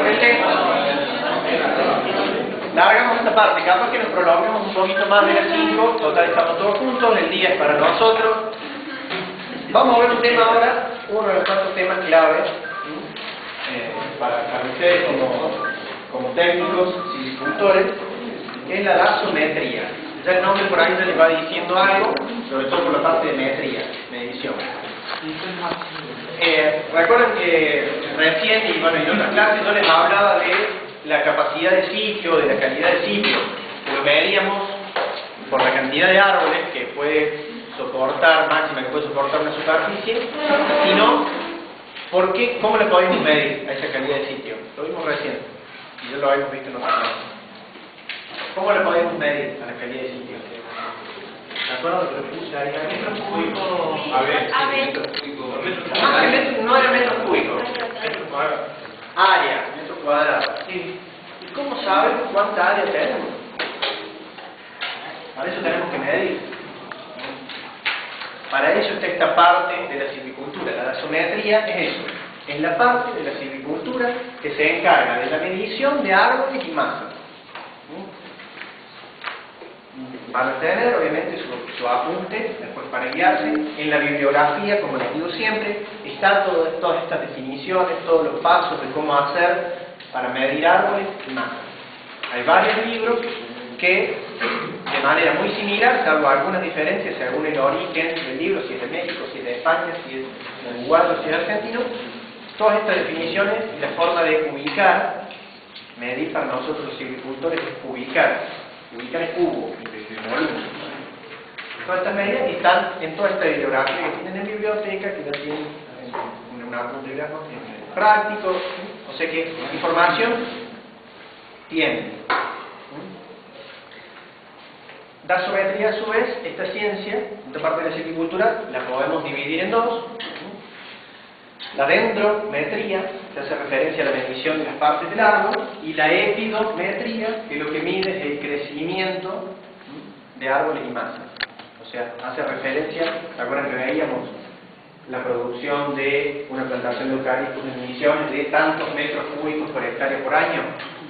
el tema. Largamos esta parte, capaz que nos prolongamos un poquito más de las 5, total estamos todos juntos, el día es para nosotros. Vamos a ver un tema ahora, uno de los tantos temas claves para ustedes como técnicos, silvicultores, que es la gasometría. Ya el nombre por ahí ya les va diciendo algo, sobre todo por la parte de metría, medición. Recuerden que recién, y bueno, en otras clases yo les hablaba de la capacidad de sitio, de la calidad de sitio, que lo medíamos por la cantidad de árboles que puede soportar, máxima que puede soportar una superficie, sino ¿por qué? ¿Cómo le podemos medir a esa calidad de sitio? Lo vimos recién, y ya lo habíamos visto en otra clase. ¿Cómo le podemos medir a la calidad de sitio? ¿De acuerdo? Lo que puse ahí, metros cúbicos. A ver, metros cúbicos. No era metros cúbicos. Metros cuadrados. Área, metros cuadrados. Sí. ¿Y cómo sabemos cuánta área tenemos? Para eso tenemos que medir. Para eso está esta parte de la silvicultura. La gasometría es eso. Es la parte de la silvicultura que se encarga de la medición de árboles y masas. Van a tener, obviamente, su apunte, después para guiarse. En la bibliografía, como les digo siempre, está todas estas definiciones, todos los pasos de cómo hacer para medir árboles y masas. Hay varios libros que, de manera muy similar, salvo algunas diferencias según el origen del libro, si es de México, si es de España, si es de Uruguay o si es argentino, todas estas definiciones y la forma de ubicar, medir para nosotros los silvicultores es ubicar. Ubicar es cubo, volumen. Todas estas medidas están en toda esta bibliografía que tienen en biblioteca, que ya tienen un apunte práctico, o sea que información tienen. Gasometría, a su vez, esta ciencia, esta parte de la silvicultura, la podemos dividir en dos. La dendrometría, que hace referencia a la medición de las partes del árbol, y la epidometría, que lo que mide es el crecimiento de árboles y masas. O sea, hace referencia, ¿se acuerdan que veíamos la producción de una plantación de eucaliptos en emisiones de tantos metros cúbicos por hectárea por año?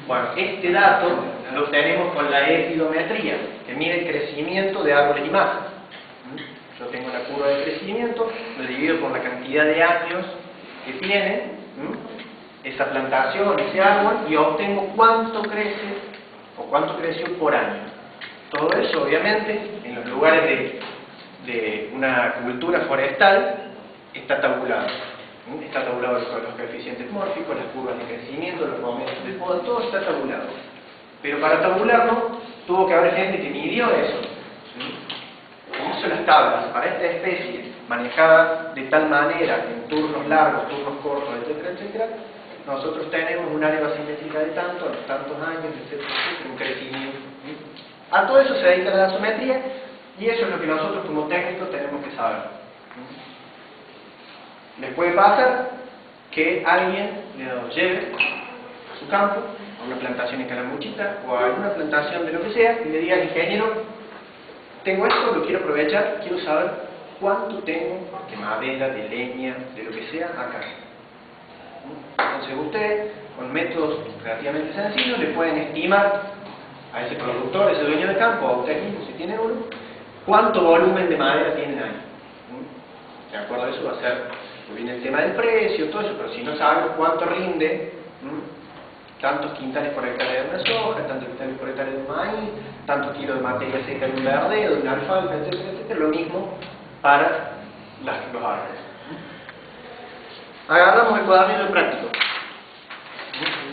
Bueno, este dato lo tenemos con la epidometría, que mide el crecimiento de árboles y masas. Yo tengo la curva de crecimiento, lo divido por la cantidad de años que tiene esa plantación, ese árbol, y obtengo cuánto crece o cuánto creció por año. Todo eso, obviamente, en los lugares de una cultura forestal está tabulado. Está tabulado con los coeficientes mórficos, las curvas de crecimiento, los momentos de poda, todo está tabulado. Pero para tabularlo, tuvo que haber gente que midió eso. Hizo las tablas para esta especie, manejada de tal manera, en turnos largos, turnos cortos, etcétera, etcétera. Nosotros tenemos un área basimétrica de tanto, a los tantos años, etcétera, etcétera, un crecimiento. A todo eso se dedica la gasometría, y eso es lo que nosotros como técnicos tenemos que saber. Les puede pasar que alguien lo lleve a su campo, a una plantación en Calamuchita, o a alguna plantación de lo que sea, y le diga al ingeniero: tengo esto, lo quiero aprovechar, quiero saber cuánto tengo de madera, de leña, de lo que sea acá. Entonces usted, con métodos relativamente sencillos, le pueden estimar a ese productor, a ese dueño de campo, a usted mismo si tiene uno, cuánto volumen de madera tienen ahí. De acuerdo a eso va a ser, viene el tema del precio, todo eso, pero si no sabemos cuánto rinde, tantos quintales por hectárea de una soja, tantos quintales por hectárea de un maíz, tantos kilos de materia seca de un verdeo, de una alfalfa, etcétera, etcétera, lo mismo para los árboles. Agarramos el cuadernillo en práctico.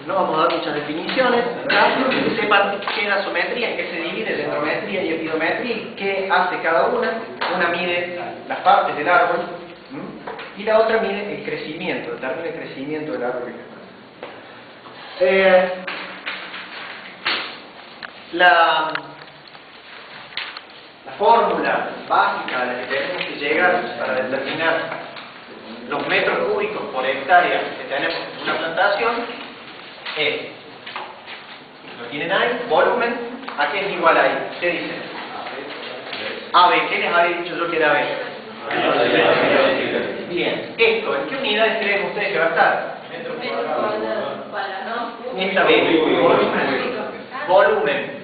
No vamos a dar muchas definiciones, que sepan qué es gasometría, en qué se divide dendrometría y epidometría y qué hace cada una. Una mide las partes del árbol y la otra mide el crecimiento, determina el crecimiento del árbol. La fórmula básica a la que tenemos que llegar para determinar los metros cúbicos por hectárea que tenemos en una plantación es, lo tienen ahí, volumen, ¿a qué es igual ahí? ¿Qué dicen? AB, ¿qué les había dicho yo que era AB? Bien, esto, ¿en qué unidades creen ustedes que va a estar? Metros cuadrados. Esta vez, volumen.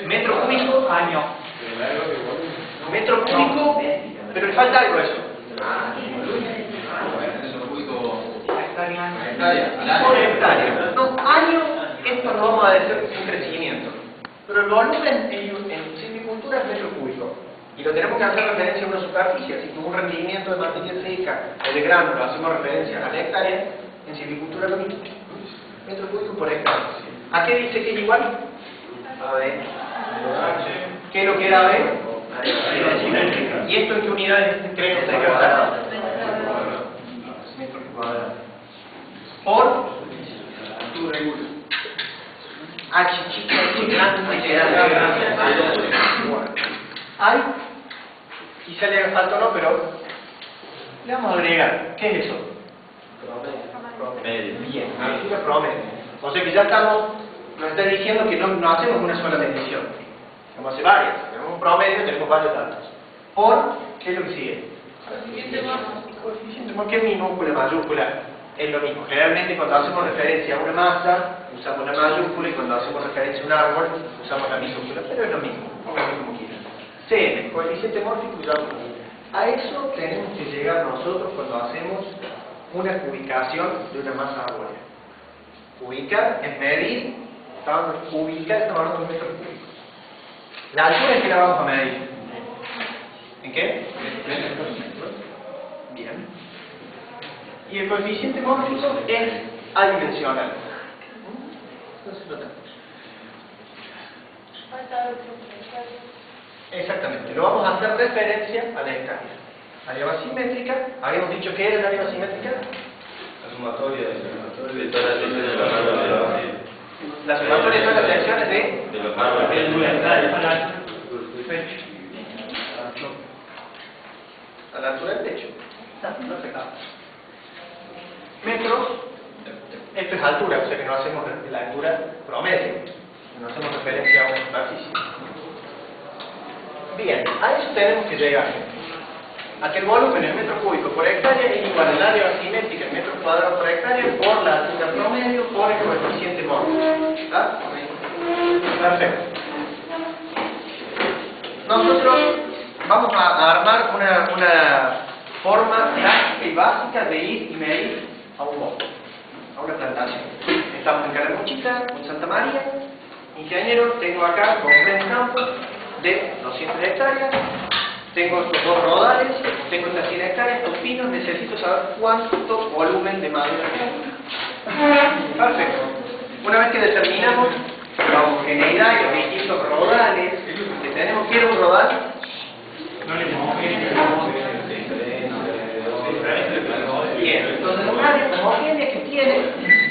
Metro cúbico, año. Metro cúbico, pero le falta algo a eso. Por hectárea. No, año, esto lo vamos a decir un crecimiento. Pero el volumen en silvicultura es metro cúbico. Y lo tenemos que hacer referencia a una superficie. Así que un rendimiento de materia seca o de grano lo hacemos referencia a la hectárea, en silvicultura lo mismo. Metro cúbico por hectárea. ¿A qué dice que es igual? A ver. ¿Qué es lo que era B? ¿Y esto en qué unidades creen ustedes que va a estar? Metros cuadrados. Por H chica, hay, quizá le haga falta o no, pero le vamos a agregar. ¿Qué es eso? Promedio. Bien, altura promedio. O sea que ya estamos, nos está diciendo que no hacemos una sola medición. Vamos a hacer varias. Tenemos un promedio, tenemos varios datos. Por, ¿qué es lo que sigue? Coeficiente, ¿por qué minúscula, mayúscula? Es lo mismo. Generalmente cuando hacemos referencia a una masa, usamos la mayúscula, y cuando hacemos referencia a un árbol, usamos la minúscula, pero es lo mismo, pónganlo como quieran. CM, coeficiente mórfico y algo. A eso tenemos que llegar nosotros cuando hacemos una ubicación de una masa arbórea. Ubicar es medir, ubicar estamos hablando de metros cúbicos. La altura es que la vamos a medir. ¿En qué? Bien. Y el coeficiente mórfico es adimensional. Entonces lo tenemos. Exactamente, lo vamos a hacer referencia a la hectárea. Área simétrica, habíamos dicho que era la área simétrica. La sumatoria de todas las secciones de los árboles. La sumatoria de todas las secciones de los árboles. A la altura del techo. Perfecto. Metros, esto es altura, o sea que no hacemos la altura promedio, no hacemos referencia a una superficie. Bien, a eso tenemos que llegar. A que el volumen en metro cúbico por hectárea es igual al área asimétrica en metros cuadrados por hectárea por la altura promedio por el coeficiente mórfico. ¿Está? Perfecto. Nosotros vamos a armar una forma práctica y básica de ir y medir a un bosque, a una plantación. Estamos en Calamuchita, en Santa María. Ingeniero, tengo acá, compré un campo de 200 hectáreas, tengo estos dos rodales, tengo estas 100 hectáreas, estos pinos, necesito saber cuánto volumen de madera tengo. Perfecto. Una vez que determinamos la homogeneidad y los distintos rodales que tenemos, ¿qué era un rodal? Bien, entonces un área homogénea que tiene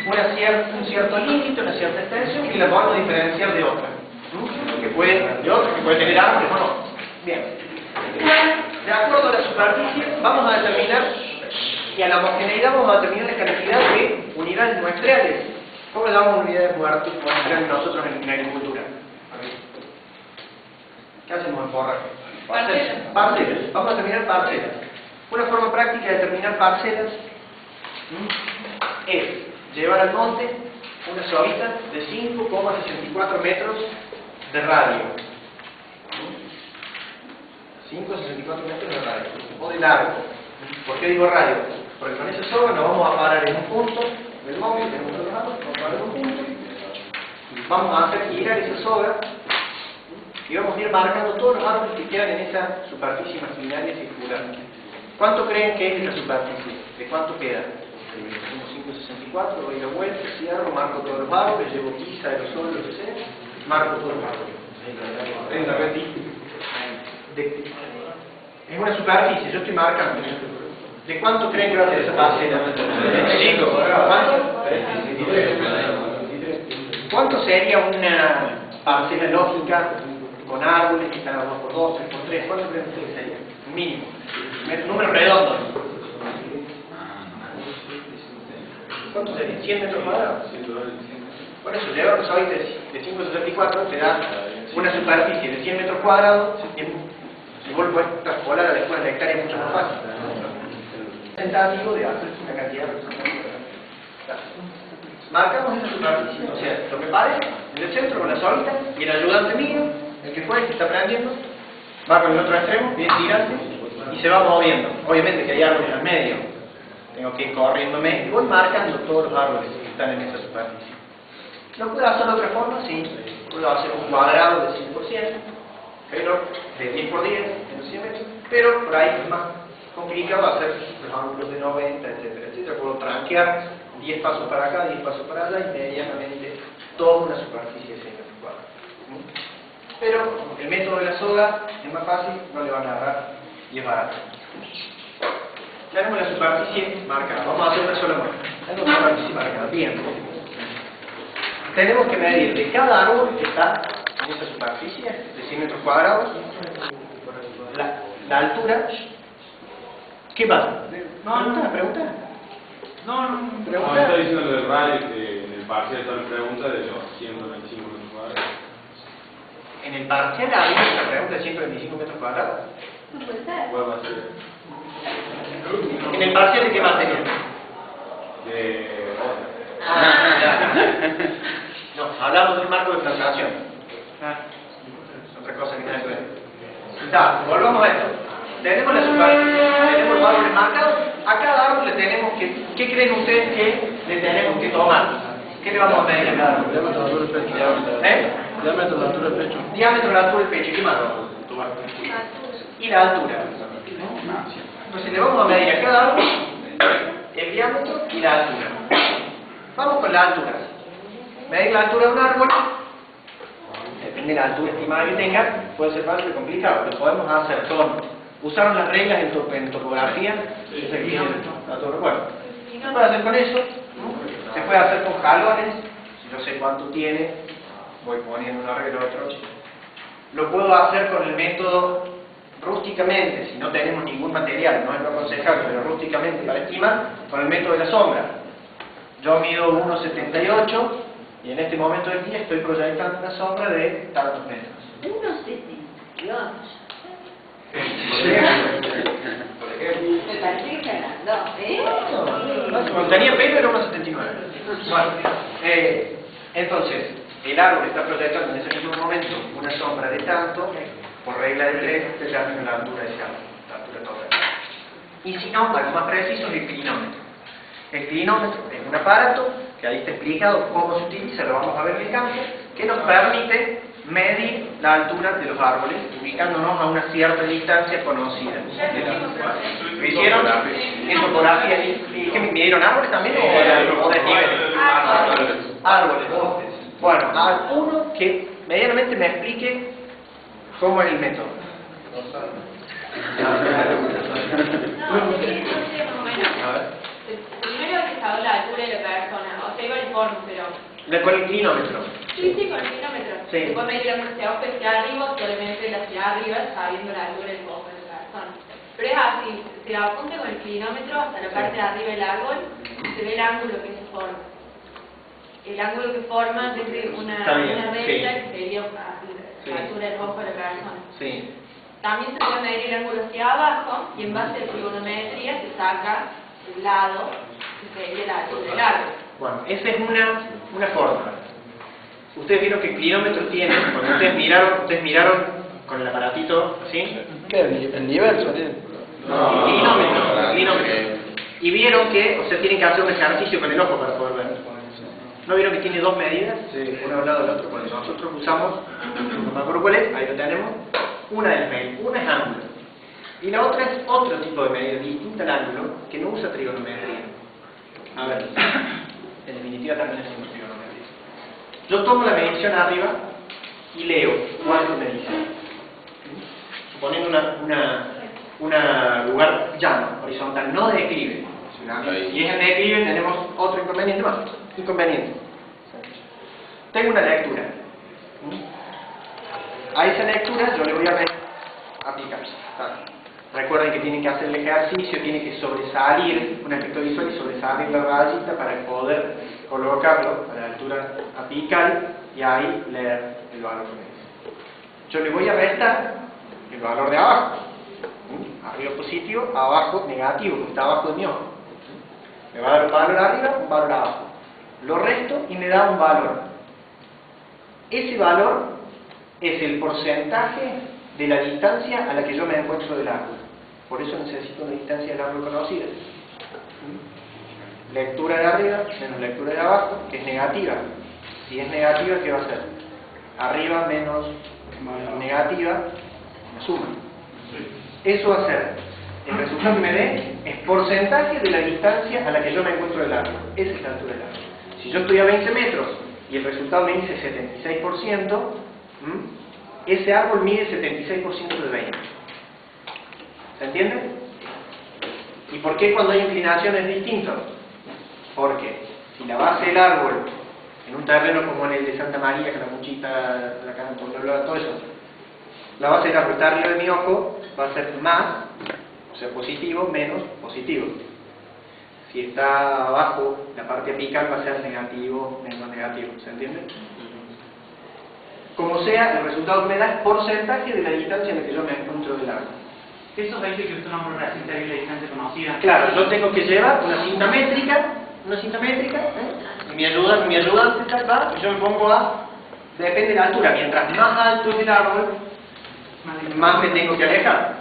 un cierto límite, una cierta extensión y que la podemos diferenciar de otra. Que puede tener árboles o no. Bien. De acuerdo a la superficie, vamos a determinar, y a la homogeneidad vamos a determinar la cantidad de unidades muestreales. ¿Cómo le damos unidades muestreales nosotros en agricultura? ¿Qué hacemos en forraje? Parcelas. Vamos a determinar parcelas. Una forma práctica de determinar parcelas es llevar al monte una suavita de 5,64 metros de radio. 5,64 metros de radio. O de largo. ¿Por qué digo radio? Porque con esa soga nos vamos a parar en un punto del móvil, en un otro lado, vamos a parar en un punto. Vamos a hacer girar esa soga y vamos a ir marcando todos los árboles que quedan en esa superficie imaginaria circular. ¿Cuánto creen que es esa superficie? ¿De cuánto queda? Tengo 5,64, doy la vuelta, cierro, marco todos los árboles, llevo quizá, aerosol, lo que sea, marco todos los árboles. Es una superficie, yo estoy marcando. ¿De cuánto creen que va a ser esa parcela? ¿Cuánto? ¿Cuánto sería una parcela lógica con árboles que están a 2x2, 3x3? ¿Cuánto creen ustedes que sería? Un mínimo. Número redondo. ¿Cuánto sería? ¿100 metros cuadrados? Por eso, llevar un solid de 5,64 te da una superficie de 100 metros cuadrados. Si vos lo puedes traspolar a la escuela de hectárea mucho más fácil. Tentativo de hacer una cantidad de marcamos esa superficie, o sea, lo que parece en el centro con la solita, y el ayudante mío, el que fue, que está aprendiendo, va con el otro extremo, bien tirante, y se va moviendo. Obviamente que hay árboles al medio, tengo que ir corriéndome y voy marcando todos los árboles que están en esa superficie. ¿Lo puedo hacer de otra forma? Sí. Puedo hacer un cuadrado de 5%, pero de 10 por 10, en 100 metros, pero por ahí es más complicado hacer los ángulos de 90, etcétera, etcétera. Puedo tranquear 10 pasos para acá, 10 pasos para allá, y medianamente toda una superficie de 100 metros cuadrados. Pero el método de la soga es más fácil, no le van a agarrar y es barato. Tenemos la superficie marcada, vamos a hacer una sola muestra. Tenemos la superficie marcada, bien. Tenemos que medir de cada árbol que está en esa superficie de 100 metros cuadrados la altura. ¿Qué pasa? ¿Pregunta? No, ¿Pregunta? está diciendo lo del radio, que en el parcial está la pregunta de los 125 metros cuadrados. En el parcial había una pregunta de 125 metros cuadrados. No puede ser. ¿Cuál va a ser? ¿En el parcial de qué materia? De No, hablamos de un marco de traslación. Es otra cosa que tiene que ver. Está, volvamos a esto. Tenemos la superficie, tenemos los árboles marcados. A cada árbol le tenemos que... ¿Qué creen ustedes que le tenemos que tomar? ¿Qué le vamos a medir a cada árbol? Diámetro de la altura del pecho. Diámetro de la altura del pecho. Diámetro de la altura del pecho. ¿Qué más? Y la altura. Entonces le vamos a medir a cada árbol el diámetro y la altura. Vamos con la altura. Medir la altura de un árbol, depende de la altura estimada que tenga, puede ser fácil o complicado. Lo podemos hacer usaron las reglas en topografía, bueno, se puede hacer con eso, ¿no? Se puede hacer con jalones, si no sé cuánto tiene, voy poniendo una regla otro. Lo puedo hacer con el método rústicamente, si no tenemos ningún material, no es lo aconsejable, pero rústicamente para estimar, con el método de la sombra. Yo mido 1,78 y en este momento del día estoy proyectando una sombra de tantos metros. 1,78. Por Me parece que está grande, ejemplo, cuando tenía pelo era 1,79. Bueno, entonces, el árbol está proyectando en ese mismo momento una sombra de tanto, por regla de 3, ustedes ya saben la altura de ese árbol, la altura total. Y si no, algo más preciso es el clinómetro. El clinómetro es un aparato que ahí está explicado cómo se utiliza, lo vamos a ver en el campo, que nos permite medir la altura de los árboles, ubicándonos a una cierta distancia conocida. ¿Lo hicieron? En topografía. ¿Y qué midieron árboles también o desniveles? Árboles. Bueno, uno que medianamente me explique cómo es el método. A ver. Primero que saber la altura de la persona, o sea, iba al forno, pero... Con el clinómetro. Sí, con el kilómetro. Sí. Se puede medir la hacia abajo y hacia arriba, solamente hacia arriba, sabiendo la altura del ojo de la persona. Pero es así, se apunta con el kilómetro hasta la parte de arriba del árbol y se ve el ángulo que se forma. El ángulo que forma desde una recta que sería la altura del ojo de la persona. Sí. También se puede medir el ángulo hacia abajo y en base a trigonometría se saca el lado que sería la altura del árbol. Bueno, esa es una fórmula. Ustedes vieron que el clinómetro tiene, cuando ustedes miraron con el aparatito así, ¿Qué? ¿El nivel tiene? el clinómetro. Y vieron que, o sea, tienen que hacer un ejercicio con el ojo para poder ver. ¿No vieron que tiene dos medidas? Sí. Uno al lado del otro. Bueno, nosotros usamos, no me acuerdo cuál es, ahí lo tenemos, una de las medidas. Una es ángulo. Y la otra es otro tipo de medida, distinta al ángulo, que no usa trigonometría. A ver, en definitiva también es un trigonometría. Yo tomo la medición arriba y leo cuánto me dice. Suponiendo una lugar llano, horizontal, no de declive. Si es en declive tenemos otro inconveniente más. Tengo una lectura. A esa lectura yo le voy a aplicar. Recuerden que tienen que hacer el ejercicio, tiene que sobresalir un efecto visual y sobresalir la rayita para poder colocarlo a la altura apical y ahí leer el valor que me dice. Yo le voy a restar el valor de abajo. Arriba positivo, abajo negativo, que está abajo de mi ojo. Me va a dar un valor arriba, un valor abajo. lo resto y me da un valor. Ese valor es el porcentaje de la distancia a la que yo me encuentro del árbol. Por eso necesito una distancia del árbol conocida. Lectura de arriba menos lectura de abajo es negativa. Si es negativa, ¿qué va a ser? Arriba menos negativa, me suma. Eso va a ser, el resultado que me dé es porcentaje de la distancia a la que yo me encuentro del árbol. Esa es la altura del árbol. Si yo estoy a 20 metros y el resultado me dice 76%, ese árbol mide 76% de 20. ¿Se entiende? ¿Y por qué cuando hay inclinación es distinto? Porque si la base del árbol, en un terreno como en el de Santa María, que la muchita, la canto, todo eso, la base del árbol está arriba de mi ojo, va a ser más, o sea, positivo, menos positivo. Si está abajo, la parte apical va a ser negativo, menos negativo. ¿Se entiende? Como sea, el resultado que me da es porcentaje de la distancia en la que yo me encuentro del árbol. Eso dice que usted no puede resistir la distancia conocida. Claro, yo tengo que llevar una cinta métrica, y mi ayudante va, y yo me pongo a, depende de la altura, mientras más alto es el árbol, más me tengo que alejar.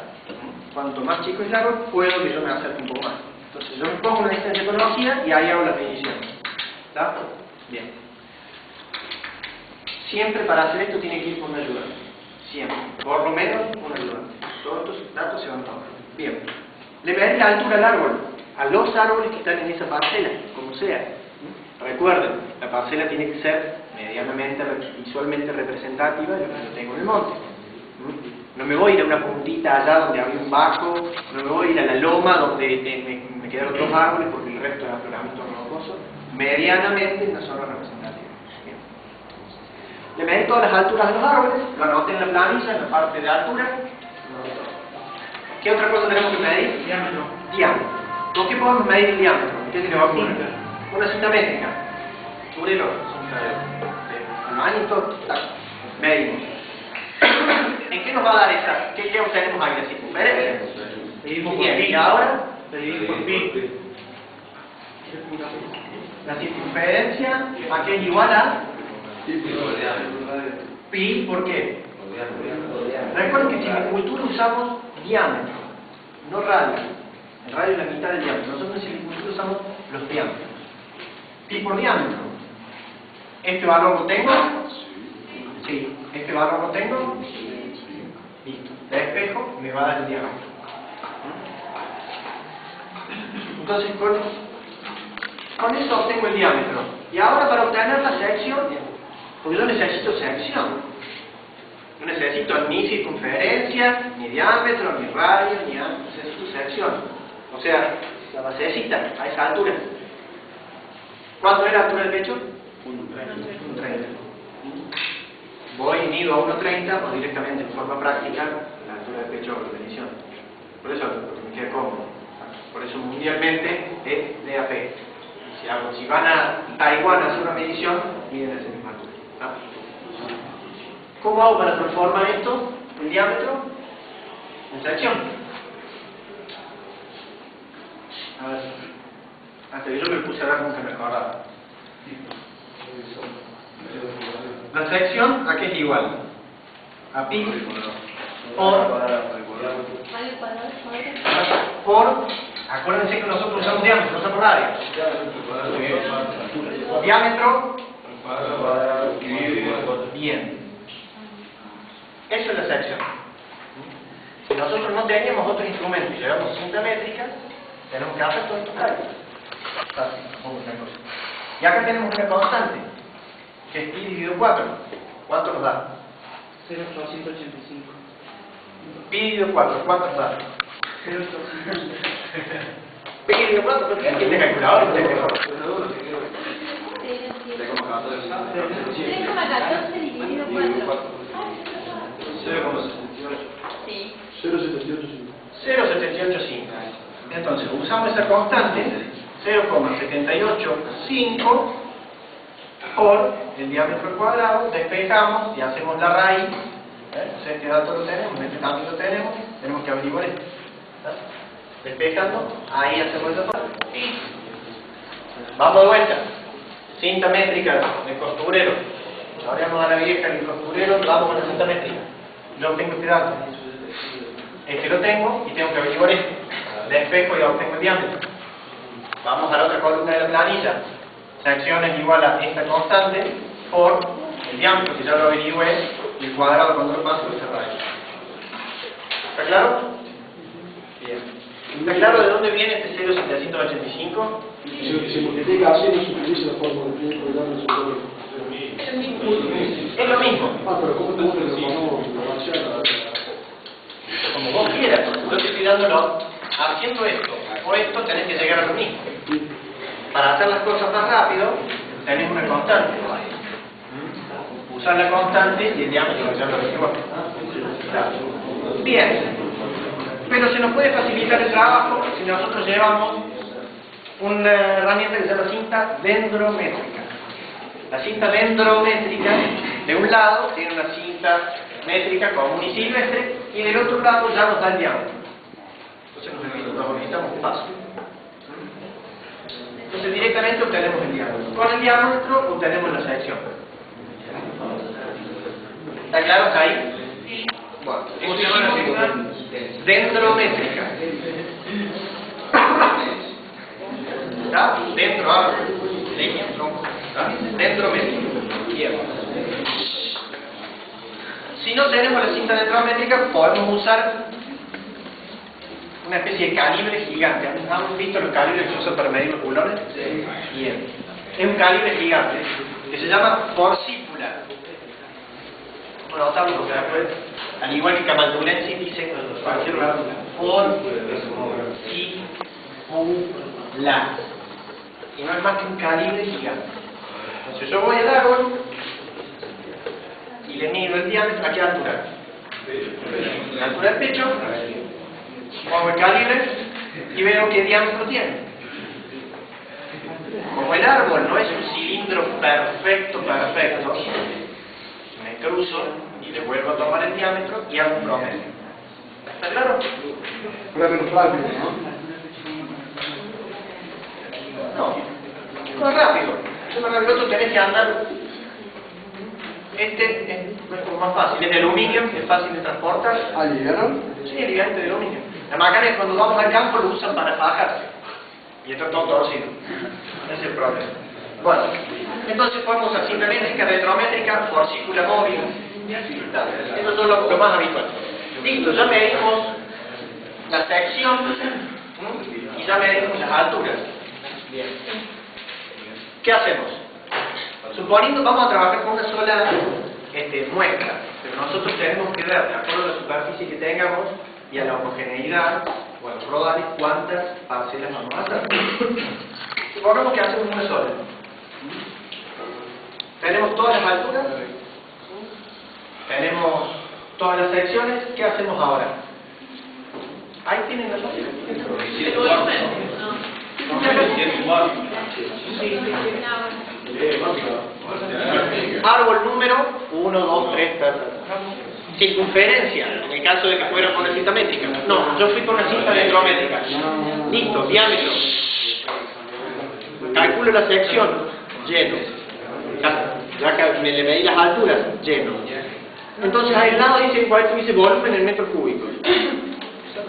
Cuanto más chico es el árbol, puedo que yo me acerque un poco más. Entonces yo me pongo una distancia conocida y ahí hago la medición. ¿Está? Bien. Siempre para hacer esto tiene que ir con un ayudante. Siempre. Por lo menos un ayudante. Todos estos datos se van tomando. Bien. Le medí la altura al árbol, a los árboles que están en esa parcela, como sea. Recuerden, la parcela tiene que ser medianamente, visualmente representativa de lo que yo tengo en el monte. No me voy a ir a una puntita allá donde había un bajo, no me voy a ir a la loma donde me quedaron dos árboles porque el resto era afloramiento rocoso. Medianamente en una zona representativa. Bien. Le medí todas las alturas de los árboles, lo anoté en la planilla, en la parte de altura. ¿Qué otra cosa tenemos que medir? Diámetro. Diámetro. ¿Con qué podemos medir el diámetro? ¿Qué se le va a poner? Una cinta métrica. Súbrelo. Manito, medimos. ¿En qué nos va a dar esa? ¿Qué obtenemos ahí? ¿La circunferencia? Dividimos por Bien, pi. y ahora Dividimos por pi. la circunferencia, ¿a qué es igual a? Pi, ¿por qué? Recuerden que en silvicultura usamos diámetro, no radio. El radio es la mitad del diámetro. Nosotros en silvicultura usamos los diámetros. Pi por diámetro. ¿Este valor lo tengo? Sí. ¿Este valor lo tengo? Listo. Despejo y me va a dar el diámetro. Entonces, con eso obtengo el diámetro. Y ahora para obtener la sección, porque yo necesito sección. No necesito ni circunferencia, ni diámetro, ni radio, ni ancho. Necesito sección. O sea, la basecita a esa altura. ¿Cuánto es la altura del pecho? 1,30. Voy y mido a 1,30 o directamente en forma práctica la altura del pecho por definición. Por eso, porque me queda cómodo. Por eso mundialmente es DAP. Si van a Taiwán a hacer una medición, miden esa misma altura. ¿Ah? ¿Cómo hago para transformar esto, el diámetro, en sección? A ver, hasta que yo me puse a ver nunca me acordaba. La sección, ¿a qué es igual? A pi por, acuérdense que nosotros usamos diámetro, no usamos radio. Diámetro, bien. Eso es la sección. Si nosotros no teníamos otro instrumento y llevamos cinta métrica, tenemos que hacer todos estos cálculos. Fácil, como una cosa. Y acá tenemos una constante, que es pi dividido 4. ¿Cuánto nos da? 0,485. Pi dividido 4, ¿cuánto nos da? 0,485. Pi dividido 4, ¿por qué? ¿Quién te calculador? 3,14 dividido 4. 0,785. Entonces, usamos esa constante, 0,785 por el diámetro al cuadrado, despejamos y hacemos la raíz. No sé qué dato lo tenemos, este también lo tenemos que averiguar esto. Despejando, ahí hacemos esa parte. Y vamos de vuelta. cinta métrica del costurero. Ahora vamos a la vieja del costurero, vamos con la cinta métrica. Yo tengo este dato. Este lo tengo y tengo que averiguar esto. Despejo y obtengo el diámetro. Vamos a la otra columna de la planilla. Sección es igual a esta constante por el diámetro, que ya lo averigué, y el cuadrado cuando lo paso esa raíz. ¿Está claro? Bien. ¿Está claro de dónde viene este 0,785? Si se multiplica así, no se utiliza la fórmula de tiempo, ya no se puede. Es lo mismo. Pero ¿cómo te gusta que lo ponemos Como vos quieras. Yo te estoy dándolo. Haciendo esto o esto, tenés que llegar a lo mismo. Para hacer las cosas más rápido, tenés una constante. Usar la constante y el diámetro ya lo averiguamos. Bien. Pero se nos puede facilitar el trabajo si nosotros llevamos una herramienta que se llama cinta dendrométrica. La cinta dendrométrica, de un lado, tiene una cinta métrica común y silvestre, y del otro lado ya nos da el diámetro. Entonces nos necesitamos fácil. Entonces directamente obtenemos el diámetro. Con el diámetro obtenemos la sección. ¿Está claro hasta ahí? Bueno, eso se llama la cinta dendrométrica. ¿Está? Dentro, árbol, leña, tronco. ¿Está? Dendrométrica. Bien. Si no tenemos la cinta dendrométrica, podemos usar una especie de calibre gigante. ¿Han visto los calibres que se usan para medir los bulones? Sí. Bien. Es un calibre gigante que se llama forcícula. Vamos a notarlo porque después, al igual que Camaldulensis dice cualquier lugar, forcícula. Y no es más que un calibre gigante. Entonces yo voy al árbol y le mido el diámetro. ¿A qué altura? La altura del pecho. Pongo el calibre y veo qué diámetro tiene. Como el árbol no es un cilindro perfecto, me cruzo y le vuelvo a tomar el diámetro y hago un promedio. ¿Está claro? Pero es menos rápido, ¿no? No, más rápido. El otro tenés que andar. Este es como más fácil. Es de aluminio, es fácil de transportar. ¿Ah, llegaron? Sí, el ligante de aluminio. La macana es cuando vamos al campo lo usan para fajarse. Y está todo torcido. Ese es el problema. Bueno, entonces podemos usar cinta métrica, dendrométrica, forcícula móvil. Eso es lo más habitual. Listo, ya medimos la sección y ya medimos las alturas. Bien. ¿Qué hacemos? Suponiendo vamos a trabajar con una sola muestra, pero nosotros tenemos que ver, de acuerdo a la superficie que tengamos y a la homogeneidad o a los rodales, cuántas parcelas vamos a hacer. Supongamos que hacemos una sola. Tenemos todas las alturas, tenemos todas las secciones. ¿Qué hacemos ahora? Ahí tienen las opciones. Árbol número 1, 2, 3, circunferencia, en el caso de que fuera por una cinta métrica. No, yo fui por una cinta dendrométrica. Listo, diámetro. Calculo la sección, lleno. Ya que me le medí las alturas, lleno. Entonces al lado dice igual que dice volumen en metros cúbicos.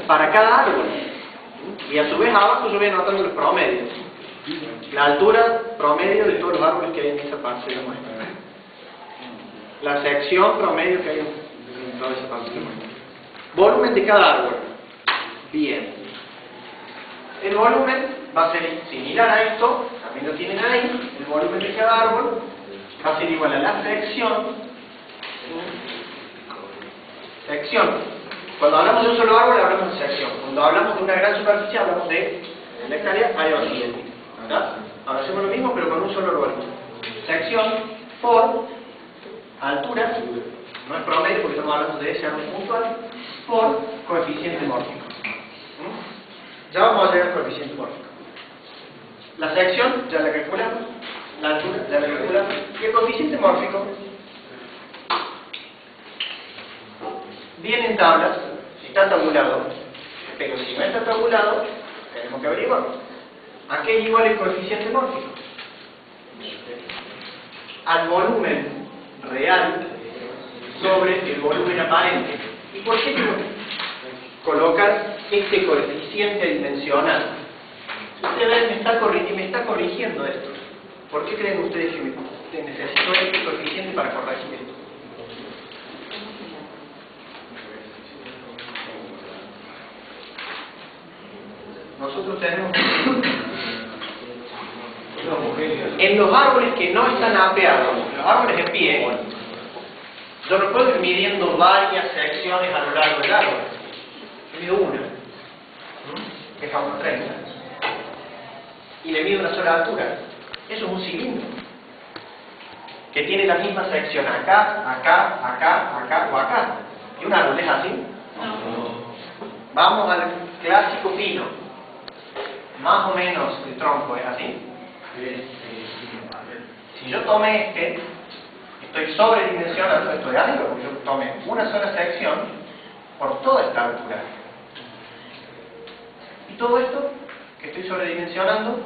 Para cada árbol. Y a su vez abajo yo voy anotando los promedios. La altura promedio de todos los árboles que hay en esa parcela muestra. La sección promedio que hay en toda esa parcela muestra. Volumen de cada árbol. Bien. El volumen va a ser similar a esto, también lo tienen ahí. El volumen de cada árbol va a ser igual a la sección. Sección. Cuando hablamos de un solo árbol hablamos de sección. Cuando hablamos de una gran superficie hablamos de la hectárea, área vacía. ¿Verdad? Ahora hacemos lo mismo pero con un solo árbol. Sección por altura, no es promedio porque estamos hablando de ese árbol puntual, por coeficiente mórfico. Ya vamos a llegar al coeficiente mórfico. La sección ya la calculamos, la altura ya la calculamos, y el coeficiente mórfico viene en tablas, está tabulado, pero si no está tabulado, tenemos que averiguar. ¿A qué es igual el coeficiente mórfico? al volumen real sobre el volumen aparente. ¿Y por qué tengo que colocar este coeficiente dimensional? Ustedes ven, me está corrigiendo esto. ¿Por qué creen ustedes que necesito este coeficiente para corregir esto? Nosotros tenemos en los árboles que no están apeados, los árboles en pie, yo no puedo ir midiendo varias secciones a lo largo del árbol. Yo mido una, que es a 1,30, y le mido una sola altura. Eso es un cilindro que tiene la misma sección acá, acá, acá, acá o acá. ¿Y un árbol es así? Vamos al clásico pino. Más o menos el tronco es así. Si yo tomé estoy sobredimensionando esto de algo, porque yo tomé una sola sección por toda esta altura. Y todo esto que estoy sobredimensionando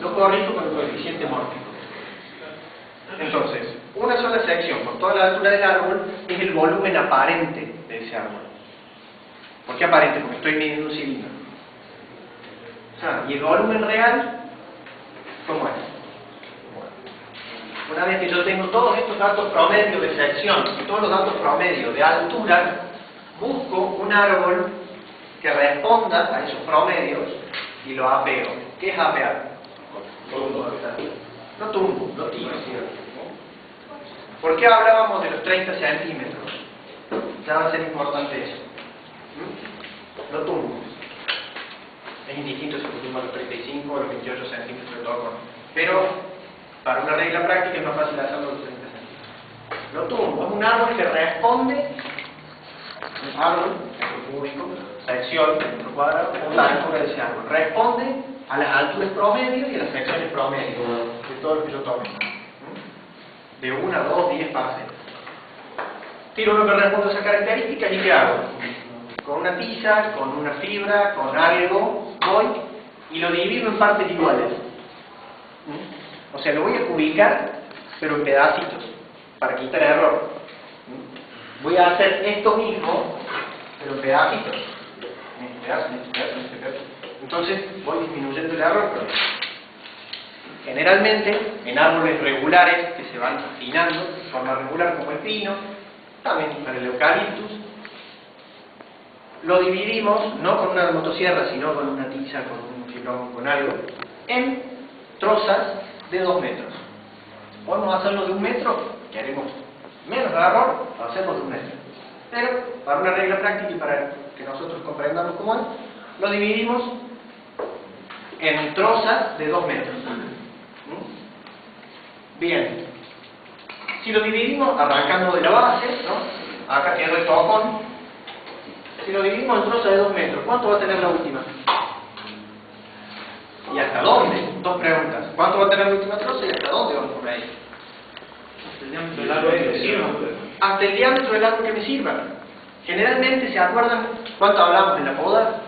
lo corrijo con el coeficiente mórfico. Entonces, una sola sección por toda la altura del árbol es el volumen aparente de ese árbol. ¿Por qué aparente? Porque estoy midiendo un cilindro. Y el volumen real, ¿cómo es? Una vez que yo tengo todos estos datos promedios de sección y todos los datos promedios de altura, busco un árbol que responda a esos promedios y lo apeo. ¿Qué es apear? No tumbo, no tiro. ¿Por qué hablábamos de los 30 centímetros? Ya va a ser importante eso. No tumbo. Es indistinto si pusimos los 35 o los 28 centímetros de todo. Pero para una regla práctica es más fácil hacerlo los 30 centímetros. No tumbo, es un árbol que responde, un árbol, metro cúbico, sección, metro cuadrado, o la altura de ese árbol. Responde a las alturas promedio y a las secciones promedio de todo lo que yo tome. De 1, 2, 10 pases. Tiro lo que responde a esa característica y ¿qué hago? Con una tiza, con una fibra, con algo, voy y lo divido en partes iguales. O sea, lo voy a cubicar, pero en pedacitos, para quitar error. Voy a hacer esto mismo, pero en pedacitos. En este pedazo, en este pedazo, en este pedazo. Entonces, voy disminuyendo el error. Generalmente, en árboles regulares, que se van afinando de forma regular, como el pino, también para el eucaliptus, lo dividimos, no con una motosierra, sino con una tiza, con un fibrón, con algo, en trozas de 2 metros. Podemos hacerlo de 1 metro, que haremos menos error, lo hacemos de 1 metro. Pero, para una regla práctica y para que nosotros comprendamos cómo es, lo dividimos en trozas de 2 metros. Bien. Si lo dividimos, arrancando de la base, ¿no? Acá quedó el tocón. Si lo dividimos en trozas de 2 metros, ¿cuánto va a tener la última? ¿Y hasta dónde? Dos preguntas. ¿Cuánto va a tener la última troza y hasta dónde vamos por ahí? El diámetro del árbol que me sirva. Hasta el diámetro del árbol que me sirva. Generalmente, ¿se acuerdan cuánto hablamos en la poda?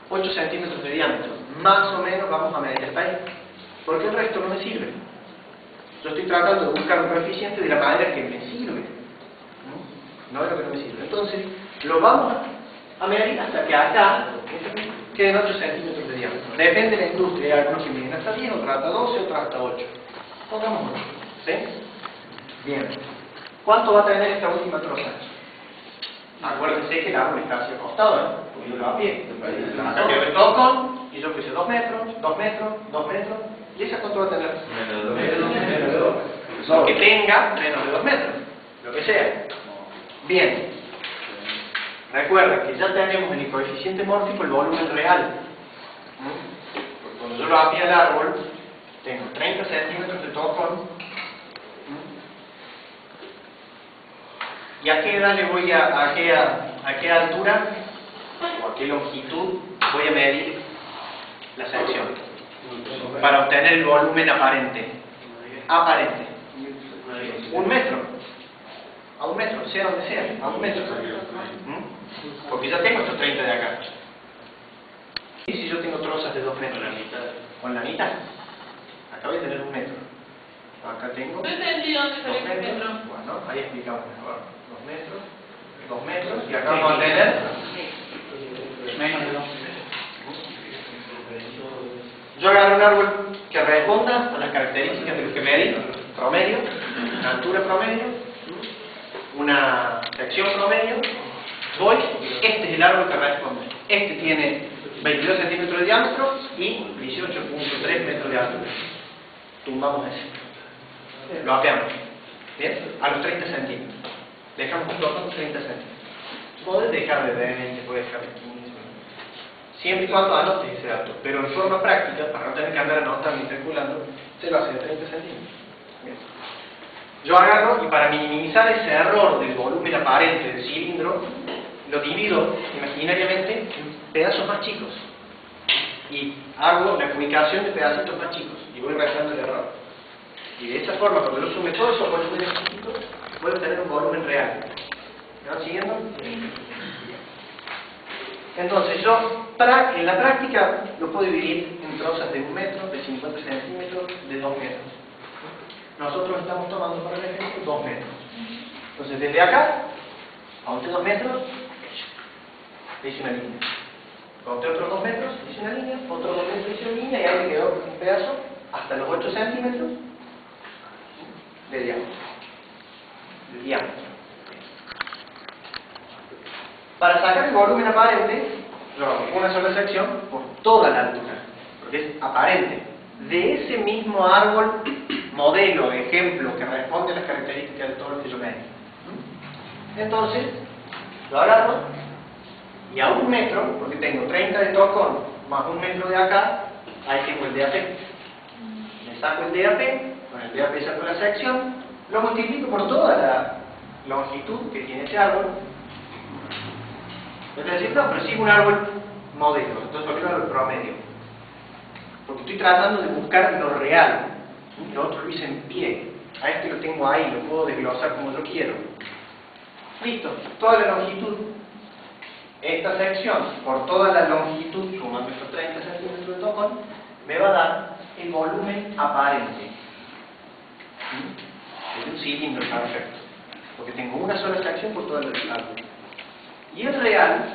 8 centímetros de diámetro. Más o menos vamos a medir hasta ahí. Porque el resto no me sirve. Yo estoy tratando de buscar un coeficiente de la manera que me sirve. No es lo que no me sirve. Entonces, lo vamos a medir hasta que acá queden 8 centímetros de diámetro. Depende de la industria. Hay algunos que miden hasta 10, otros hasta 12, otros hasta 8. Pongamos 8. ¿Sí? Bien. ¿Cuánto va a tener esta última troza? Acuérdense que el árbol está hacia el costado, ¿no? Porque yo lo a pie. Acá quedó el tocón y yo puse 2 metros, 2 metros, 2 metros. ¿Y esa cuánto va a tener? Menos de 2. Lo que tenga menos de 2 metros. Lo que sea. Bien. Recuerda que ya tenemos en el coeficiente mórfico el volumen real. Porque cuando yo lo apie al árbol, tengo 30 centímetros de tocón. ¿Y a qué edad le voy a qué altura o a qué longitud voy a medir la sección? Para obtener el volumen aparente. Aparente. 1 metro. A 1 metro, sea donde sea, a 1 metro. Porque ya tengo estos 30 de acá. ¿Y si yo tengo trozas de 2 metros? La mitad. ¿Con la mitad? Acá voy a tener 1 metro. Acá tengo No entendí dónde 2 sale el metros. metro. Bueno, ahí explicamos mejor. 2 metros, y acá vamos a tener Menos de 2. yo agarro un árbol que responda a las características de lo que medí, promedio, una altura promedio, una sección promedio, voy, este es el árbol que responde. Este tiene 22 centímetros de diámetro y 18.3 metros de altura. Tumbamos ese. Lo apeamos. ¿Bien? A los 30 centímetros. Dejamos un total de 30 centímetros. Podés dejar de 20, podés dejar de 15. Siempre y cuando anotes ese dato. Pero en forma práctica, para no tener que andar anotando y calculando, se lo hace de 30 centímetros. Bien. Yo agarro y para minimizar ese error del volumen aparente del cilindro, lo divido imaginariamente en pedazos más chicos. Y hago la ubicación de pedacitos más chicos. Y voy restando el error. Y de esa forma, cuando yo sume todos esos volúmenes chiquitos, voy a obtener un volumen real. ¿Me van siguiendo? Entonces yo, en la práctica, lo puedo dividir en trozas de 1 metro, de 50 centímetros, de 2 metros. Nosotros estamos tomando, por ejemplo, 2 metros. Entonces, desde acá, a 2 metros, hice una línea. Conté otros 2 metros, hice una línea, otros 2 metros, hice una línea, y ahí me quedó un pedazo hasta los 8 centímetros de diámetro. Para sacar el volumen aparente, yo hago una sola sección por toda la altura, porque es aparente. De ese mismo árbol, modelo, ejemplo, que responde a las características de todo lo que yo medí. Entonces, lo agarro y a 1 metro, porque tengo 30 de tocón más 1 metro de acá, ahí tengo el DAP. Le saco el DAP, con el DAP saco la sección, lo multiplico por toda la longitud que tiene ese árbol. Es decir, no, pero sí es un árbol modelo, entonces ¿por qué no árbol promedio? Porque estoy tratando de buscar lo real. Lo otro lo hice en pie. A este lo tengo ahí, lo puedo desglosar como yo quiero. Listo, toda la longitud. Esta sección, por toda la longitud, sumando estos 30 centímetros de tocón, me va a dar el volumen aparente. Es un cilindro perfecto. Porque tengo una sola sección por toda la longitud. Y el real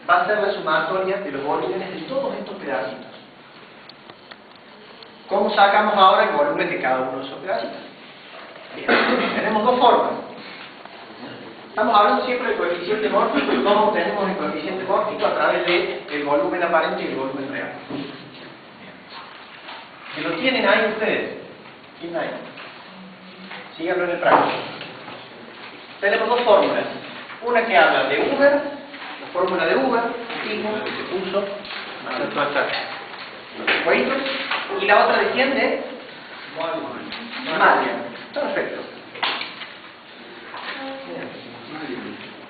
va a ser la sumatoria de los volúmenes de todos estos pedacitos. ¿Cómo sacamos ahora el volumen de cada uno de esos pedacitos? Bien, tenemos 2 formas. Estamos hablando siempre del coeficiente mórfico y cómo obtenemos el coeficiente mórfico a través del volumen aparente y el volumen real. ¿Que lo tienen ahí ustedes? ¿Quién hay? Síganlo en el práctico. Tenemos 2 fórmulas. Una que habla de Uber, la fórmula de Uber, mismo que se puso jueguitos, y la otra de quién, de Malia. Perfecto.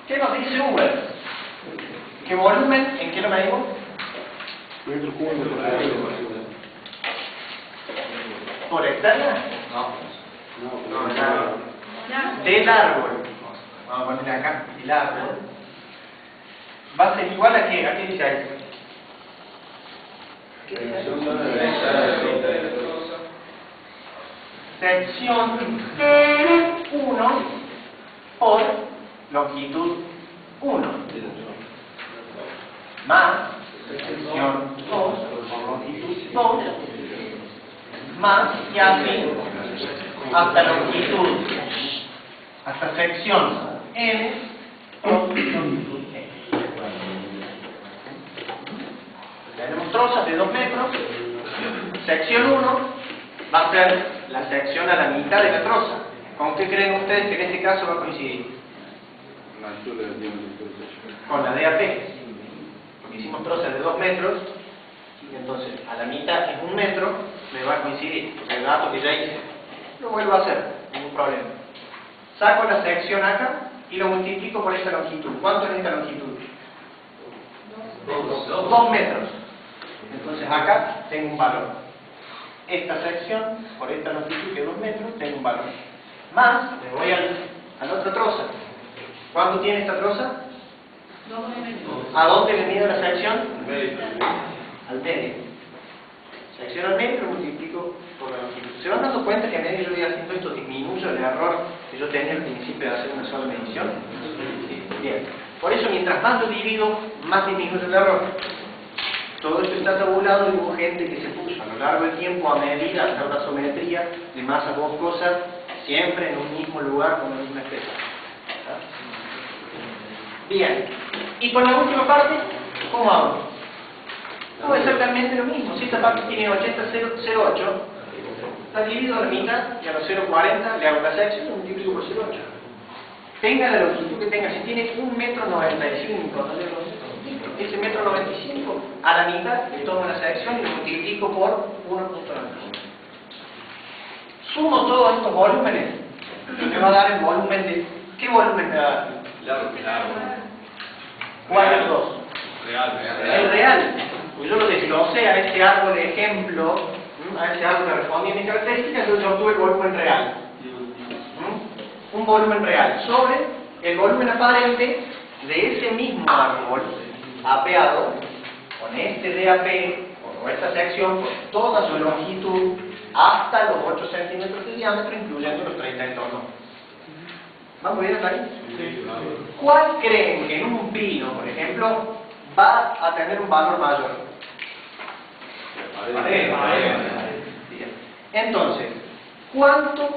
¿Qué nos dice Uber? ¿Qué volumen? ¿En qué lo medimos? Metro cúbico ¿Por hectárea? No. Del árbol. Vamos a ponerle acá el árbol. Va a ser igual a qué? ¿A qué dice ahí? ¿Qué dice ahí? Sección 1 por longitud 1 más sección 2 por longitud 2 más y así hasta longitud, hasta sección N por longitud N. Tenemos trozas de 2 metros. Sección 1 va a ser la sección a la mitad de la troza. ¿Con qué creen ustedes que en este caso va a coincidir? Con la DAP. Porque hicimos trozas de 2 metros, y entonces a la mitad es 1 metro, me va a coincidir. Porque el dato que ya hice, lo vuelvo a hacer, ningún problema. Saco la sección acá y lo multiplico por esta longitud. ¿Cuánto es esta longitud? 2 metros. Entonces acá tengo un valor. Esta sección, por esta longitud que es 2 metros, tengo un valor. Más, me voy a la otra troza. ¿Cuánto tiene esta troza? 2 metros. ¿A dónde le mido la sección? Al medio. sección al metro, multiplico por la longitud. ¿Se van dando cuenta que a medida que yo voy haciendo esto disminuyo el error que yo tenía al principio de hacer una sola medición? Bien. Por eso, mientras más lo divido, más disminuye el error. Todo esto está tabulado y hubo gente que se puso a lo largo del tiempo a medir, a hacer gasometría de masas boscosas, siempre en un mismo lugar con la misma especie. Bien. Y con la última parte, ¿cómo hago? Hago exactamente lo mismo. Si esta parte tiene 80,08, la divido a la mitad y a los 0,40 le hago la sección y lo multiplico por 0,8. Tenga la longitud que tenga, si tiene 1,95 m, ese 1,95 m a la mitad le tomo la sección y lo multiplico por 1,95. Sumo todos estos volúmenes y me va a dar el volumen de... ¿Qué volumen me va a dar? ¿Cuál de los dos? El real. Pues yo lo desglosé a este árbol de ejemplo, a ese árbol que respondía a mis características, yo obtuve el volumen real. Un volumen real sobre el volumen aparente de ese mismo árbol apeado con este DAP o esta sección por toda su longitud hasta los 8 centímetros de diámetro, incluyendo los 30 en torno. ¿Vamos bien hasta ahí? ¿Cuál creen que en un pino, por ejemplo, va a tener un valor mayor? Bien. Entonces, ¿cuánto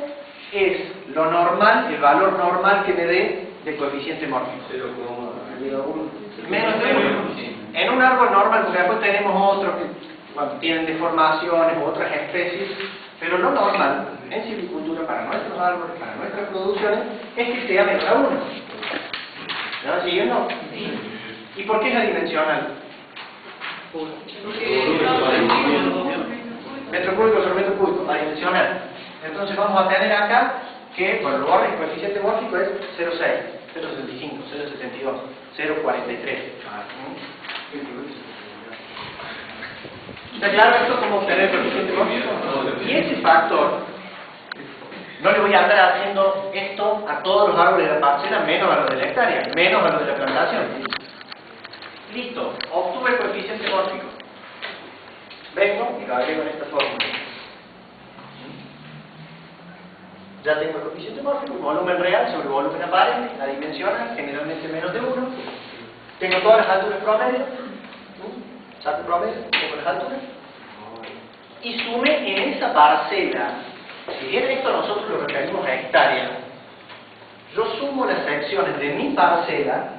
es lo normal, el valor normal que me dé de coeficiente mórfico? Menos de 1. En un árbol normal, porque después tenemos otros que cuando tienen deformaciones u otras especies, pero lo normal en silvicultura para nuestros árboles, para nuestras producciones, es que sea menor a 1. ¿Me van siguiendo? Sí. ¿Y por qué es adimensional? Metro cúbico sobre metro cúbico, adimensional. Entonces vamos a tener acá que, por el lugar del coeficiente mórfico es 0,6, 0,65, 0,72, 0,43. ¿Está claro esto cómo obtener el coeficiente mórfico? Y ese factor, no le voy a andar haciendo esto a todos los árboles de la parcela, menos a los de la hectárea, menos a los de la plantación. Listo, obtuve el coeficiente mórfico. Vengo y lo agrego en esta fórmula. Ya tengo el coeficiente mórfico, el volumen real sobre el volumen aparente, la dimensión generalmente menos de 1. Tengo todas las alturas promedio. Saco el promedio, tengo las alturas. Y sume en esa parcela. Si bien esto nosotros lo referimos a hectárea, yo sumo las secciones de mi parcela,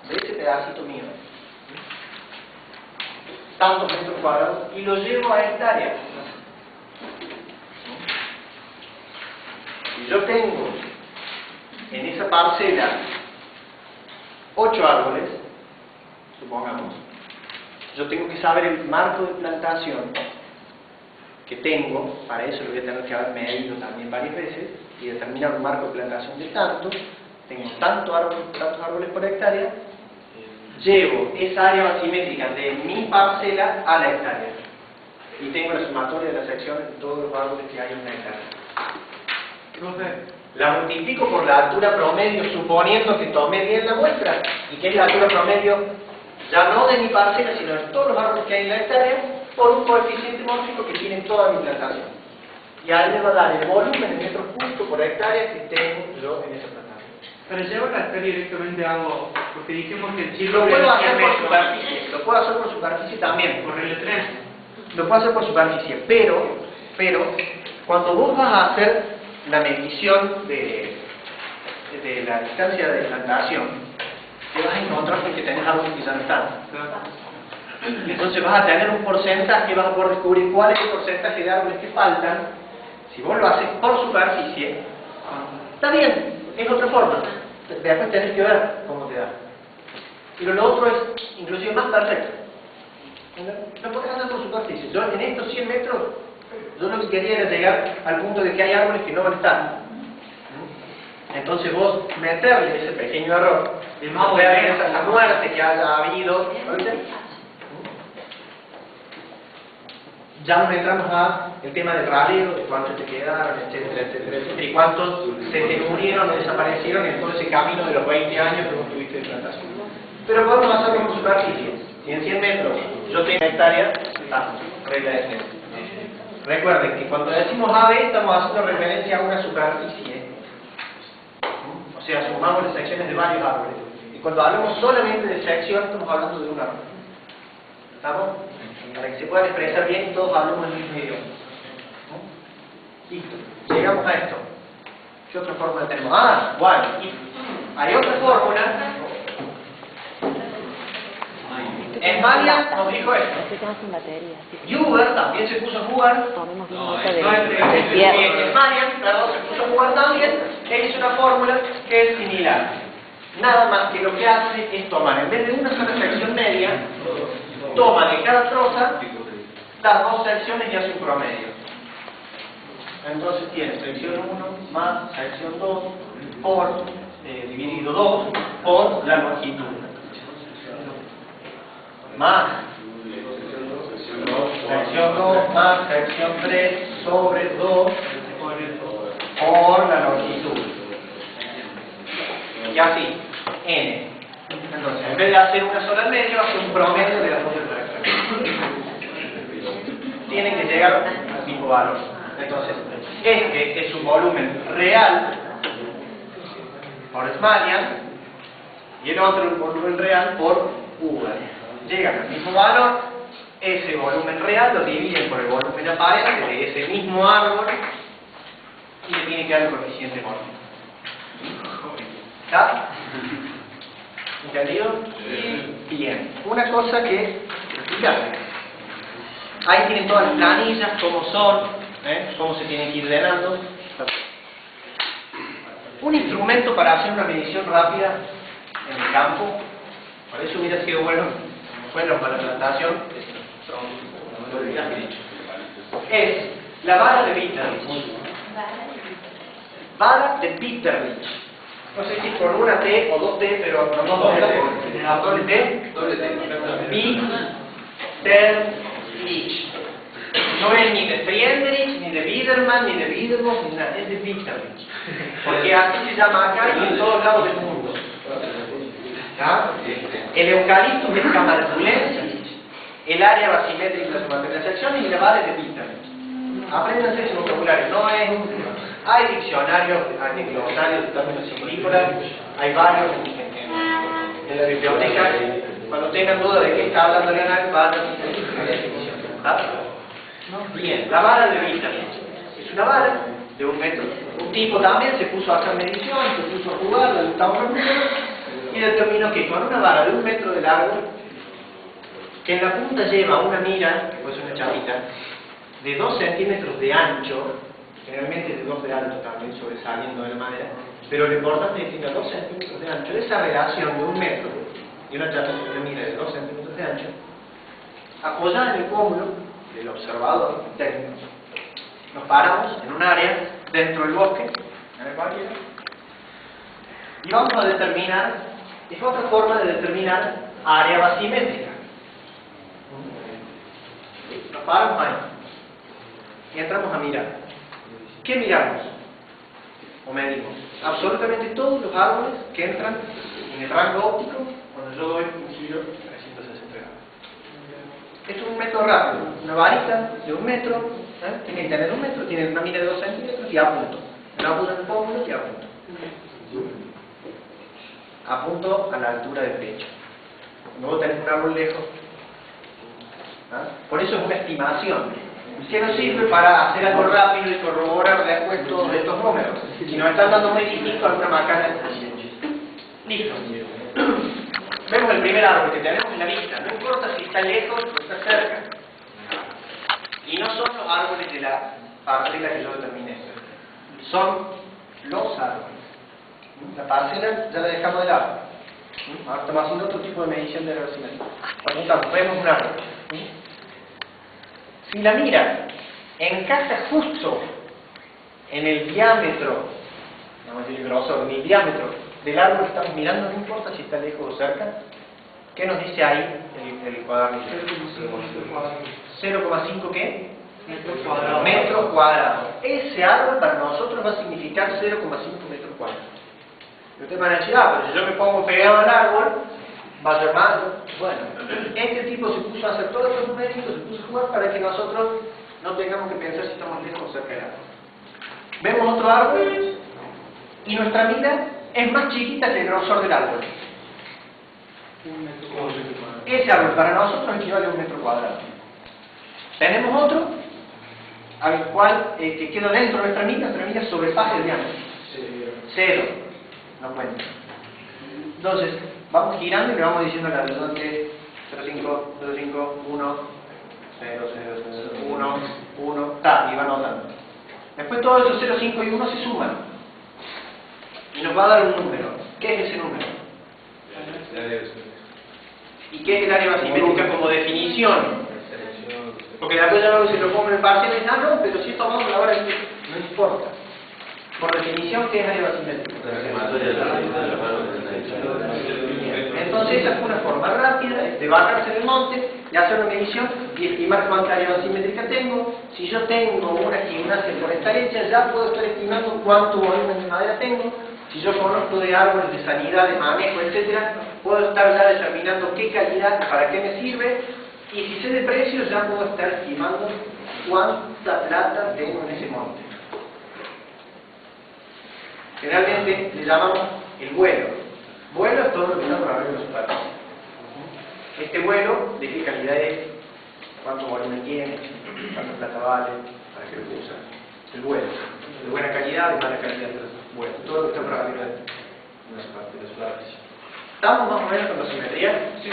de ese pedacito mío, tantos metros cuadrados, y lo llevo a hectárea. Si yo tengo en esa parcela 8 árboles, supongamos, yo tengo que saber el marco de plantación que tengo, para eso lo voy a tener que haber medido también varias veces, y determinar un marco de plantación de tantos, tengo tantos árboles por hectárea, llevo esa área basimétrica de mi parcela a la hectárea, y tengo la sumatoria de las secciones de todos los árboles que hay en una hectárea. La multiplico por la altura promedio, suponiendo que tomé bien la muestra, y que es la altura promedio ya no de mi parcela, sino de todos los árboles que hay en la hectárea, por un coeficiente mórfico que tiene toda mi plantación. Y ahí me va a dar el volumen en metros cúbicos por hectárea que tengo yo en esa plantación. Pero llevo la hectárea directamente hago, porque dijimos que el chile Lo puedo hacer por superficie, lo puedo hacer por superficie también. Por el 3. Lo puedo hacer por superficie, pero cuando vos vas a hacer la medición de la distancia de plantación, te vas a encontrar con que tenés árboles que ya no están. Entonces vas a tener un porcentaje, vas a poder descubrir cuál es el porcentaje de árboles que faltan. Si vos lo haces por superficie, está bien, es otra forma. Después tenés que ver cómo te da. Pero lo otro es inclusive más perfecto. Lo podés hacer por superficie. Yo en estos 100 metros, yo lo que quería era llegar al punto de que hay árboles que no van a estar. Entonces vos meterle ese pequeño error, no puede haber esa muerte que haya habido, ya nos entramos a el tema del raleo, de cuántos te quedaron, etcétera, etcétera, etcétera, y cuántos se te murieron o desaparecieron en todo ese camino de los 20 años que vos tuviste de plantación. Pero podemos hacerlo por superficie. Si en 100 metros yo tengo una hectárea, está, regla de 100. Recuerden que cuando decimos AB estamos haciendo referencia a una superficie. O sea, sumamos las secciones de varios árboles. Y cuando hablamos solamente de sección, estamos hablando de un árbol. ¿Estamos? Para que se puedan expresar bien y todos hablemos el mismo idioma. Listo. Llegamos a esto. ¿Qué otra fórmula tenemos? Ah, bueno. Hay otra fórmula. Esmalia nos dijo esto. Huber también se puso a jugar. Esmalia, perdón, se puso a jugar también. Él hizo una fórmula que es similar. Nada más que lo que hace es tomar, en vez de una sola sección media, toma de cada troza las dos secciones y hace un promedio. Entonces tiene sección 1 más sección 2 por dividido 2 por la longitud. Más sección 2 más sección 3 sobre 2 por la longitud. Y así, n. Entonces, en vez de hacer una sola al medio, hace un promedio de las dos fracciones. Tienen que llegar al mismo valor. Entonces, este es un volumen real por Smalian y el otro un volumen real por Huber. Llegan al mismo valor, ese volumen real lo dividen por el volumen aparente de ese mismo árbol y le tiene que dar el coeficiente mórfico. ¿Está? ¿Entendido? Sí. Bien. Una cosa que explicar. Ahí tienen todas las planillas, cómo son, cómo se tienen que ir llenando. Un instrumento para hacer una medición rápida en el campo, por eso hubiera sido bueno para la plantación, es la vara de Bitterlich. Vara de Bitterlich. No sé si con una T o dos T, pero no doble T. Bitterlich. No es ni de Friedrich, ni de Biedermann, ni de Biedermann, ni nada, es de Bitterlich. Porque así se llama acá y en todos lados del mundo. ¿Ah? El eucaliptus es Camaldulensis, el área basimétrica de su materialización y la vara de Bitterlich. Apréndanse ese vocabulario, no es hay diccionarios, hay glosarios de términos silvícolas, hay varios en la biblioteca. Cuando tengan duda de qué está hablando Leonardo, vayan a la definición. Bien, la vara de Bitterlich es una vara de 1 metro. Un tipo también se puso a hacer medición, se puso a jugar, le gustaba un número y determinó que con una vara de 1 metro de largo, que en la punta lleva una mira, que puede ser una chavita, de 2 centímetros de ancho, generalmente de 2 de alto también sobresaliendo de la madera, pero lo importante es que tenga 2 centímetros de ancho. Esa relación de 1 metro y una chapa de una mira de 2 centímetros de ancho, apoyada en el pómulo del observador técnico, nos paramos en un área dentro del bosque, en el parque, y vamos a determinar, es otra forma de determinar área basimétrica. Nos paramos ahí y entramos a mirar. ¿Qué miramos? O medimos. Absolutamente todos los árboles que entran en el rango óptico cuando yo doy un giro de 360 grados. Esto es un método rápido. Una varita de 1 metro, tiene que tener 1 metro, tiene una mira de 2 centímetros y apunto. No apunto en el pómulo y apunto. Apunto a la altura del pecho. Luego tenés un árbol lejos. Por eso es una estimación. Que nos sirve para hacer algo rápido y corroborar después todos estos números. Si nos están dando muy distinto, alguna macana listo. Vemos el primer árbol que tenemos en la vista. No importa si está lejos o está cerca. Y no son los árboles de la parcela que yo determiné. Son los árboles. La parcela ya la dejamos de lado. Ahora estamos haciendo otro tipo de medición de velocidad. Apuntamos, vemos un árbol. Si la mira encaja justo en el diámetro, vamos a decir el grosor, en el diámetro del árbol que estamos mirando, no importa si está lejos o cerca, ¿qué nos dice ahí el cuadernillo? 0,5 ¿qué? Metros cuadrados. Ese árbol para nosotros va a significar 0,5 metros cuadrados. Y ustedes van a decir, pero si yo me pongo pegado al árbol, va a ser más. Bueno, este tipo se puso a hacer todos estos numeritos, se puso a jugar para que nosotros no tengamos que pensar si estamos lejos o cerca del árbol. Vemos otro árbol y nuestra mira es más chiquita que el grosor del árbol. Ese árbol para nosotros equivale a 1 metro cuadrado. Tenemos otro al cual que queda dentro de nuestra mira sobrepasa el diámetro. 0. No cuenta. Entonces, vamos girando y le vamos diciendo la resultante 0,5, 0,5, 1, 0, 0, 0, 1, 1, y va anotando. Después todos esos 0, 5 y 1 se suman. Y nos va a dar un número. ¿Qué es ese número? ¿Y qué es el área basimétrica como definición? Porque después ya luego se lo pongo en el parcial y dicen, no, pero si tomamos la hora, no importa. Por definición, ¿qué es área basimétrica? Entonces esa fue una forma rápida de bajarse del monte y hacer una medición y estimar cuánta área basimétrica tengo. Si yo tengo una gimnasia por esta hecha, ya puedo estar estimando cuánto volumen de madera tengo. Si yo conozco de árboles, de sanidad, de manejo, etc., puedo estar ya determinando qué calidad, para qué me sirve. Y si sé de precios, ya puedo estar estimando cuánta plata tengo en ese monte. Generalmente le llamamos el vuelo. Vuelo es todo lo que está por arriba de la superficie. Este vuelo, ¿de qué calidad es? ¿Cuánto volumen tiene? ¿Cuánta plata vale? ¿Para qué lo puedo usar? El vuelo. De buena calidad, de mala calidad. Bueno, todo lo que está por arriba de la superficie. ¿Estamos más o menos con la simetría? Sí.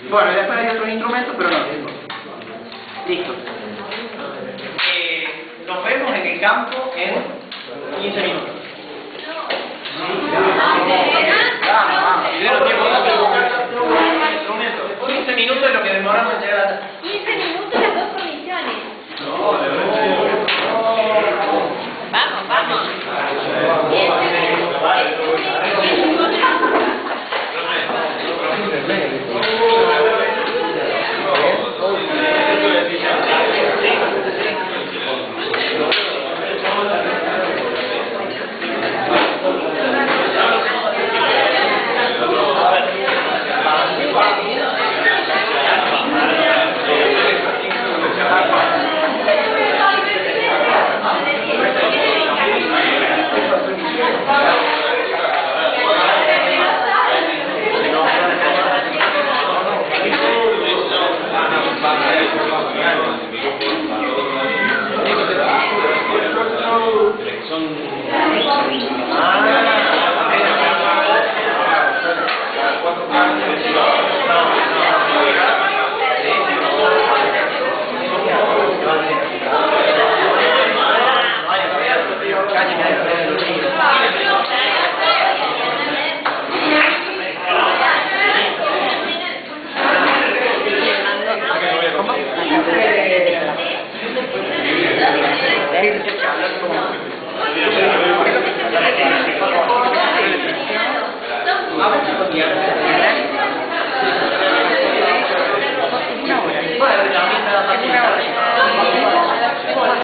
Bueno, después hay otros instrumentos, pero no. Listo. Nos vemos en el campo en 15 minutos. Vamos. 15 minutos es lo que demoramos en llegar a... 15 minutos las dos comisiones. Vamos, vamos.